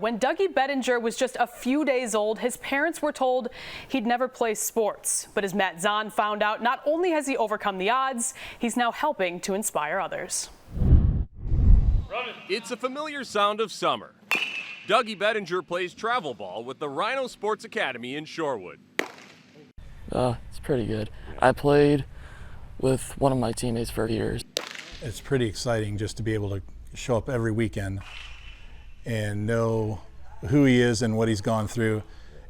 When Dougie Bedinger was just a few days old, his parents were told he'd never play sports. But as Matt Zahn found out, not only has he overcome the odds, he's now helping to inspire others. It's a familiar sound of summer. Dougie Bedinger plays travel ball with the Rhino Sports Academy in Shorewood. It's pretty good. I played with one of my teammates for years. It's pretty exciting just to be able to show up every weekend and know who he is and what he's gone through,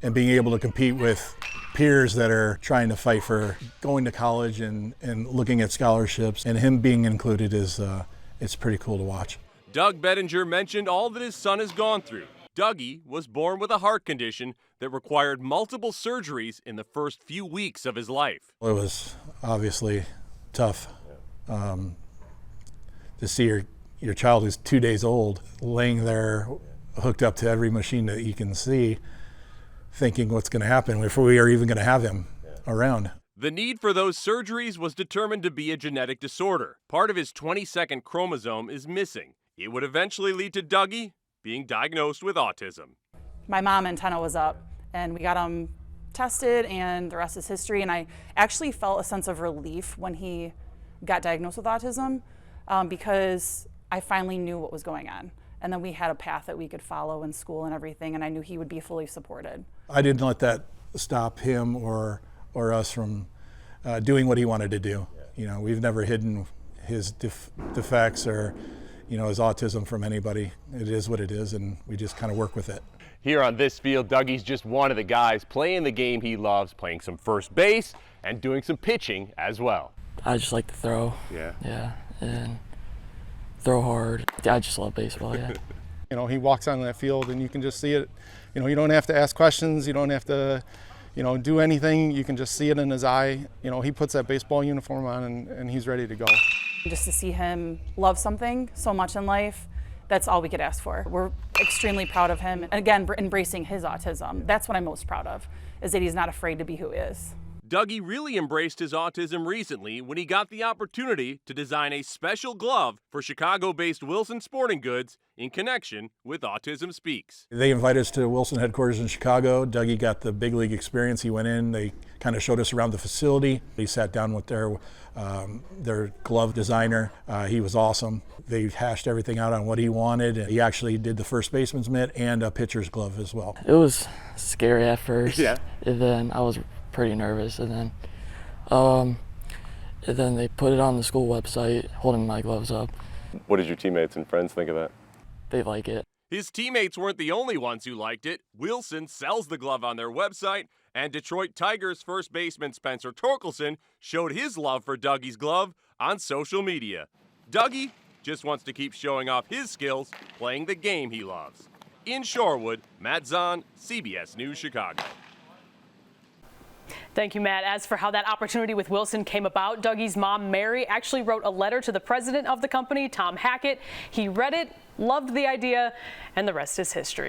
and being able to compete with peers that are trying to fight for going to college and looking at scholarships, and him being included is it's pretty cool to watch. Doug Bedinger mentioned all that his son has gone through. Dougie was born with a heart condition that required multiple surgeries in the first few weeks of his life. It was obviously tough to see your child who's 2 days old laying there hooked up to every machine that you can see, thinking what's going to happen if we are even going to have him around. The need for those surgeries was determined to be a genetic disorder. Part of his 22nd chromosome is missing. It would eventually lead to Dougie being diagnosed with autism. My mom antenna was up and we got him tested, and the rest is history. And I actually felt a sense of relief when he got diagnosed with autism because I finally knew what was going on. And then we had a path that we could follow in school and everything, and I knew he would be fully supported. I didn't let that stop him or us from doing what he wanted to do. You know, we've never hidden his defects or, his autism from anybody. It is what it is, and we just kind of work with it. Here on this field, Dougie's just one of the guys playing the game he loves, playing some first base and doing some pitching as well. I just like to throw. Yeah, and throw hard. I just love baseball, yeah. He walks on that field and you can just see it. You don't have to ask questions. You don't have to, do anything. You can just see it in his eye. He puts that baseball uniform on and he's ready to go. Just to see him love something so much in life, that's all we could ask for. We're extremely proud of him. And again, embracing his autism. That's what I'm most proud of, is that he's not afraid to be who he is. Dougie really embraced his autism recently when he got the opportunity to design a special glove for Chicago-based Wilson Sporting Goods in connection with Autism Speaks. They invited us to Wilson headquarters in Chicago. Dougie got the big league experience. He went in, they kind of showed us around the facility. He sat down with their glove designer. He was awesome. They hashed everything out on what he wanted. He actually did the first baseman's mitt and a pitcher's glove as well. It was scary at first. Yeah. And then I was pretty nervous, and then they put it on the school website, holding my gloves up. What did your teammates and friends think of that? They like it. His teammates weren't the only ones who liked it. Wilson sells the glove on their website, and Detroit Tigers first baseman Spencer Torkelson showed his love for Dougie's glove on social media. Dougie just wants to keep showing off his skills playing the game he loves. In Shorewood, Matt Zahn, CBS News Chicago. Thank you, Matt. As for how that opportunity with Wilson came about, Dougie's mom, Mary, actually wrote a letter to the president of the company, Tom Hackett. He read it, loved the idea, and the rest is history.